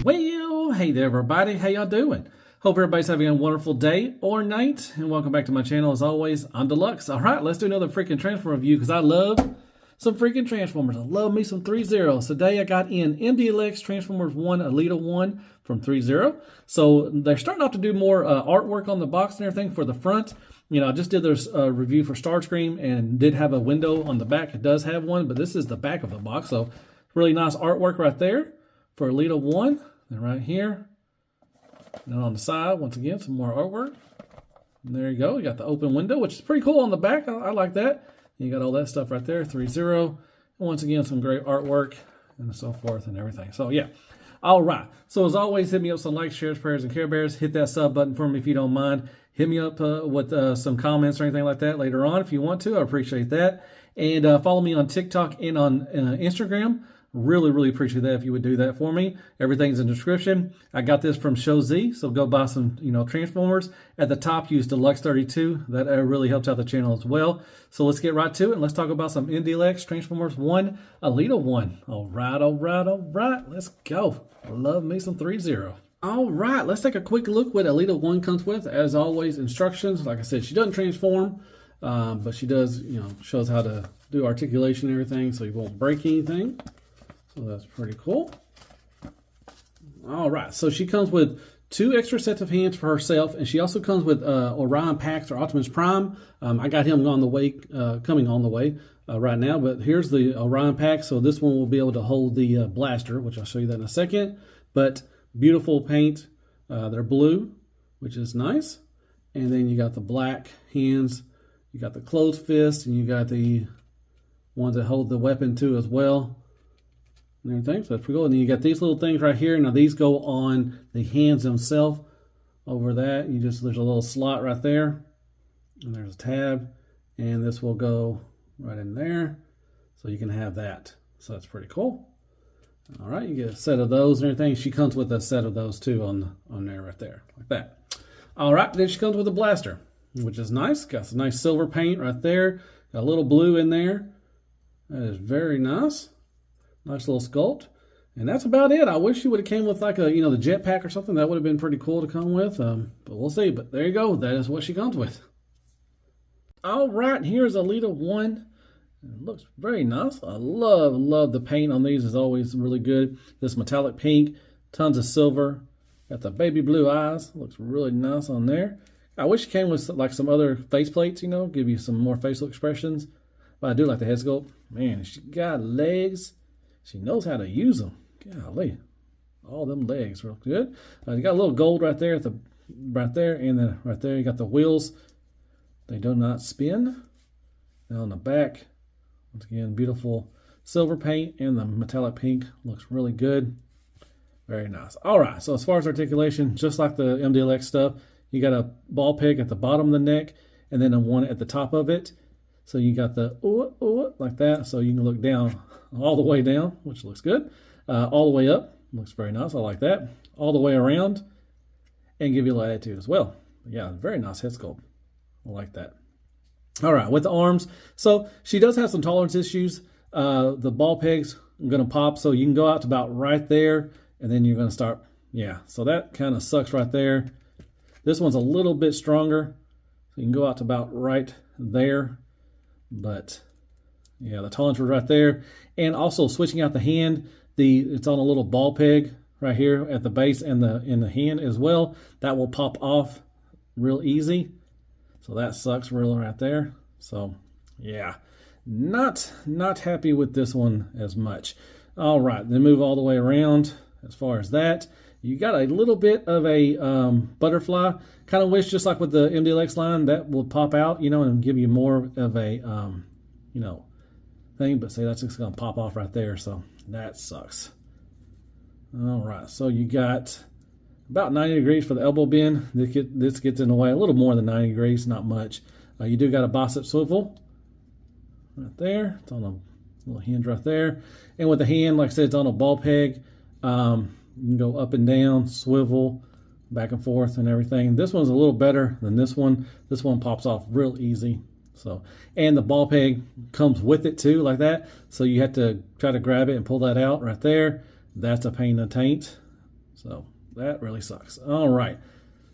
Well, hey there everybody, how y'all doing? Hope everybody's having a wonderful day or night, and welcome back to my channel. As always, I'm Deluxe. All right, let's do another freaking Transformer review because I love some freaking Transformers. I love me some Threezero. So today I got in MDLX Transformers 1 Elita-1 from Threezero. So they're starting off to do more artwork on the box and everything for the front. You know, I just did this review for Starscream and did have a window on the back. It does have one, but this is the back of the box. So really nice artwork right there for Elita-1. And right here, and on the side, once again, some more artwork. And there you go. You got the open window, which is pretty cool on the back. I like that. And you got all that stuff right there, Threezero. And once again, some great artwork and so forth and everything. So, yeah. All right. So, as always, hit me up with some likes, shares, prayers, and care bears. Hit that sub button for me if you don't mind. Hit me up with some comments or anything like that later on if you want to. I appreciate that. And follow me on TikTok and on Instagram. Really appreciate that if you would do that for me. Everything's in the description. I got this from Show Z, so go buy some, Transformers. At the top, use Deluxe32. That really helps out the channel as well. So let's get right to it, and let's talk about some MDLX Transformers 1 Elita-1. All right. Let's go. Love me some Threezero. All right, let's take a quick look what Elita-1 comes with. As always, instructions. Like I said, she doesn't transform, but she does, shows how to do articulation and everything, so you won't break anything. So that's pretty cool. All right, so she comes with 2 extra sets of hands for herself, and she also comes with Orion Pax or Optimus Prime. I got him on the way, coming on the way right now, but here's the Orion Pax. So this one will be able to hold the blaster, which I'll show you that in a second. But beautiful paint. They're blue, which is nice. And then you got the black hands. You got the closed fist, and you got the ones that hold the weapon too as well. And everything, so that's pretty cool. And then you got these little things right here. Now these go on the hands themselves. Over that, there's a little slot right there, and there's a tab, and this will go right in there, so you can have that. So that's pretty cool. All right, you get a set of those and everything. She comes with a set of those too on there right there, like that. All right, then she comes with a blaster, which is nice. Got some nice silver paint right there. Got a little blue in there. That is very nice. Nice little sculpt. And that's about it. I wish you would have came with like a, the jetpack or something. That would have been pretty cool to come with. But we'll see. But there you go. That is what she comes with. All right. Here's Elita-1. It looks very nice. I love the paint on these. Is always really good. This metallic pink. Tons of silver. Got the baby blue eyes. Looks really nice on there. I wish it came with like some other face plates, give you some more facial expressions. But I do like the head sculpt. Man, she got legs. She knows how to use them. Golly. All them legs real good. You got a little gold right there right there, and then right there you got the wheels. They do not spin. And on the back, once again, beautiful silver paint, and the metallic pink looks really good. Very nice. All right, so as far as articulation, just like the MDLX stuff, you got a ball peg at the bottom of the neck, and then one at the top of it. So you got the like that, so you can look down all the way down, which looks good. All the way up, looks very nice. I like that. All the way around, and give you a little attitude as well. Yeah, very nice head sculpt. I like that. All right, with the arms, so she does have some tolerance issues. The ball pegs are going to pop, so you can go out to about right there, and then you're going to start. Yeah, so that kind of sucks right there. This one's a little bit stronger, so you can go out to about right there. But yeah, the tolerance was right there. And also switching out the hand, it's on a little ball peg right here at the base and in the hand as well. That will pop off real easy. So that sucks real right there. So yeah, not happy with this one as much. All right, then move all the way around. As far as that, you got a little bit of a butterfly. Kind of wish, just like with the MDLX line, that will pop out, and give you more of a, thing, but see, that's just going to pop off right there, so that sucks. All right, so you got about 90 degrees for the elbow bend. This gets in the way a little more than 90 degrees, not much. You do got a bicep swivel right there. It's on a little hinge right there. And with the hand, like I said, it's on a ball peg. You can go up and down, swivel, back and forth and everything. This one's a little better than this one. This one pops off real easy. So, and the ball peg comes with it too, like that. So you have to try to grab it and pull that out right there. That's a pain in the taint. So that really sucks. All right.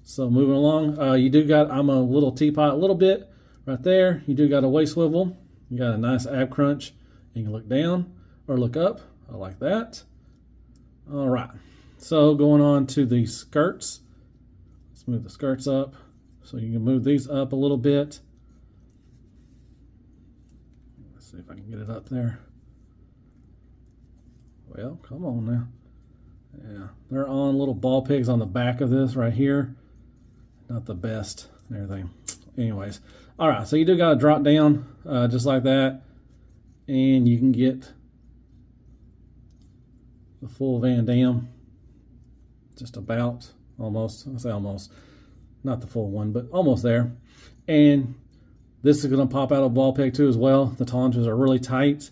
So moving along, you do got, I'm a little teapot a little bit right there. You do got a waist swivel. You got a nice ab crunch. You can look down or look up. I like that. All right. So going on to the skirts. Let's move the skirts up. So you can move these up a little bit. Let's see if I can get it up there. Well, come on now. Yeah, they're on little ball pegs on the back of this right here. Not the best and everything. Anyways, all right, so you do got to drop down just like that, and you can get the full Van Damme. Just about, almost, I say almost, not the full one, but almost there. And this is going to pop out of ball peg too as well. The tolerances are really tight,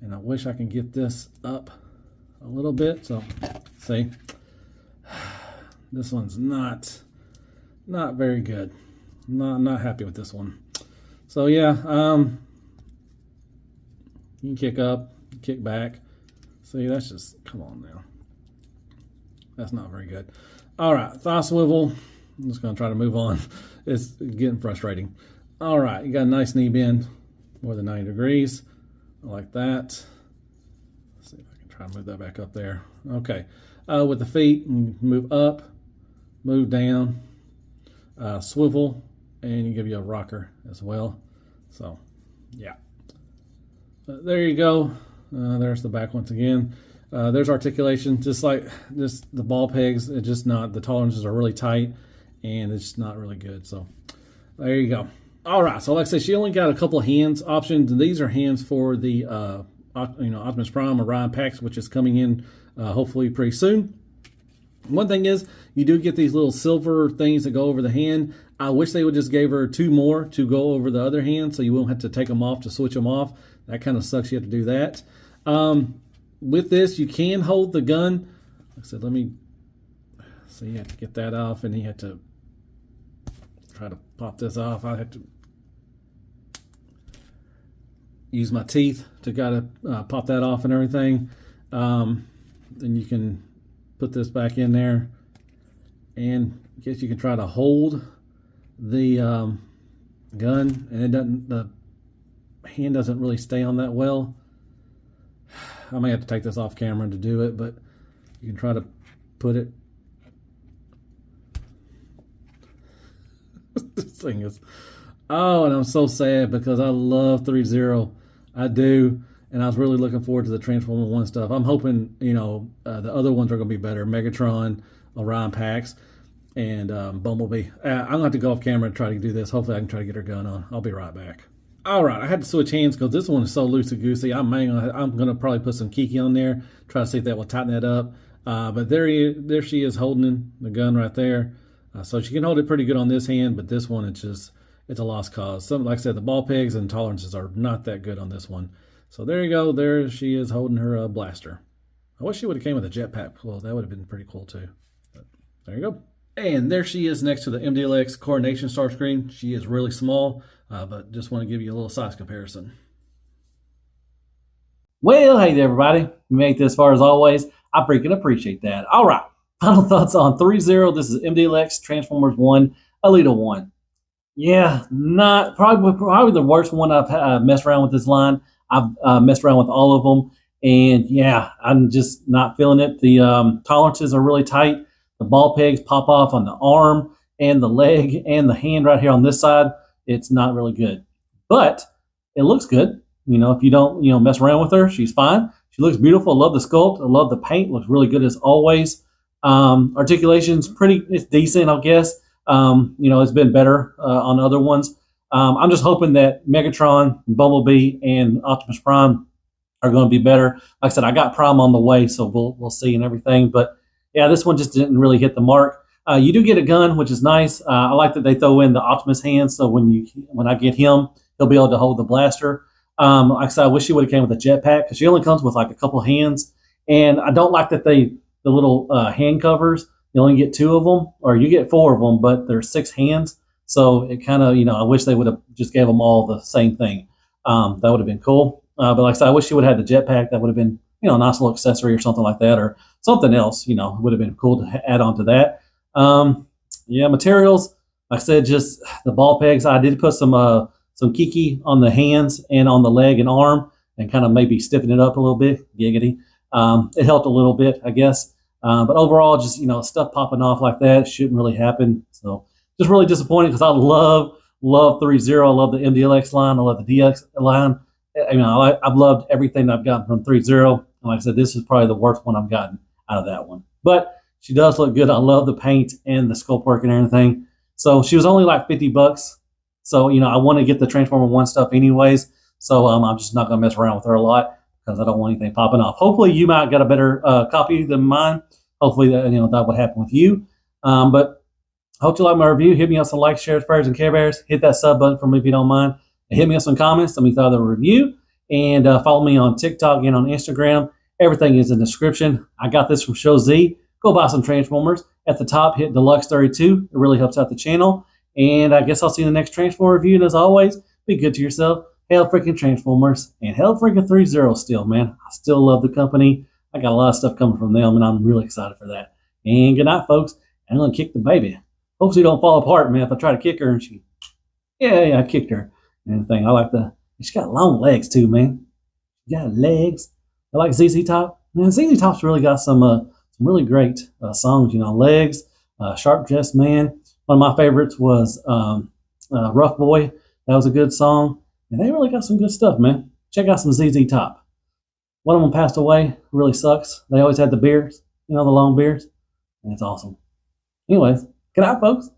and I wish I can get this up a little bit. So, see, this one's not very good. Not happy with this one. So yeah, you can kick up, kick back. See, that's just, come on now. That's not very good. All right, thigh swivel. I'm just going to try to move on. It's getting frustrating. All right, you got a nice knee bend, more than 90 degrees. I like that. Let's see if I can try to move that back up there. Okay, with the feet, move up, move down, swivel, and you give you a rocker as well. So, yeah. There you go. There's the back once again. There's articulation, just like the ball pegs. It's just not, the tolerances are really tight, and it's not really good. So there you go. All right, so like I said, she only got a couple of hands options, and these are hands for the Optimus Prime Orion packs, which is coming in hopefully pretty soon. One thing is, you do get these little silver things that go over the hand. I wish they would just gave her 2 more to go over the other hand, so you won't have to take them off to switch them off. That kind of sucks. You have to do that. With this, you can hold the gun. Like I said, let me see. You have to get that off, and you have to try to pop this off. I have to use my teeth to gotta pop that off and everything. Then you can put this back in there, and I guess you can try to hold the gun, and it doesn't. The hand doesn't really stay on that well. I may have to take this off camera to do it, but you can try to put it. This thing is, oh, and I'm so sad because I love Threezero. I do, and I was really looking forward to the Transformer 1 stuff. I'm hoping, you know, the other ones are going to be better. Megatron, Orion packs, and Bumblebee. I'm going to have to go off camera and try to do this. Hopefully I can try to get her gun on. I'll be right back. All right, I had to switch hands because this one is so loosey-goosey. I'm going to probably put some Kiki on there, try to see if that will tighten that up. But there she is holding the gun right there. So she can hold it pretty good on this hand, but this one, it's a lost cause. Like I said, the ball pegs and tolerances are not that good on this one. So there you go. There she is holding her blaster. I wish she would have came with a jetpack. Well, that would have been pretty cool too. But there you go. And there she is next to the MDLX Coronation Star Screen. She is really small, but just want to give you a little size comparison. Well, hey there, everybody. You made it this far as always. I freaking appreciate that. All right. Final thoughts on Threezero. This is MDLX Transformers 1 Elita-1. Yeah, not probably the worst one I've messed around with this line. I've messed around with all of them, and yeah, I'm just not feeling it. The tolerances are really tight. The ball pegs pop off on the arm and the leg and the hand right here on this side. It's not really good, but it looks good. You know, if you don't, mess around with her, she's fine. She looks beautiful. I love the sculpt. I love the paint. Looks really good as always. Articulation's it's decent, I guess. It's been better on other ones. I'm just hoping that Megatron, Bumblebee, and Optimus Prime are going to be better. Like I said, I got Prime on the way, so we'll see and everything. But yeah, this one just didn't really hit the mark. You do get a gun, which is nice. I like that they throw in the Optimus hands, so when I get him, he'll be able to hold the blaster. Like I said, I wish he would have came with a jetpack because she only comes with like a couple hands, and I don't like that the little hand covers. You only get 2 of them, or you get 4 of them, but there's 6 hands. So it kind of, I wish they would have just gave them all the same thing. That would have been cool. But like I said, I wish you would have had the jetpack. That would have been, a nice little accessory or something like that, or something else. Would have been cool to add on to that. Yeah, materials. Like I said, just the ball pegs. I did put some Kiki on the hands and on the leg and arm, and kind of maybe stiffen it up a little bit. Giggity. It helped a little bit, I guess. But overall, just stuff popping off like that shouldn't really happen. So just really disappointed because I love Threezero. I love the MDLX line. I love the DX line. I've loved everything I've gotten from Threezero. And like I said, this is probably the worst one I've gotten out of that one. But she does look good. I love the paint and the sculpt work and everything. So she was only like $50. So I want to get the Transformer 1 stuff anyways. So I'm just not going to mess around with her a lot because I don't want anything popping off. Hopefully you might get a better copy than mine. Hopefully that would happen with you. But I hope you like my review. Hit me up some likes, shares, prayers, and Care Bears. Hit that sub button for me if you don't mind. And hit me up some comments. Let me throw the review. And follow me on TikTok and on Instagram. Everything is in the description. I got this from Show Z. Go buy some Transformers. At the top, hit Deluxe 32. It really helps out the channel. And I guess I'll see you in the next Transformer review. And as always, be good to yourself. Hail freaking Transformers. And hail freaking Threezero still, man. I still love the company. I got a lot of stuff coming from them, and I'm really excited for that. And good night, folks. I'm going to kick the baby. Hope she don't fall apart, man, if I try to kick her and yeah, I kicked her and everything. I like she's got long legs too, man. She got legs. I like ZZ Top. Man, ZZ Top's really got some really great songs, Legs, Sharp Dressed Man. One of my favorites was Rough Boy. That was a good song. And they really got some good stuff, man. Check out some ZZ Top. One of them passed away. Really sucks. They always had the beards, the long beards. And it's awesome. Anyways, good night, folks.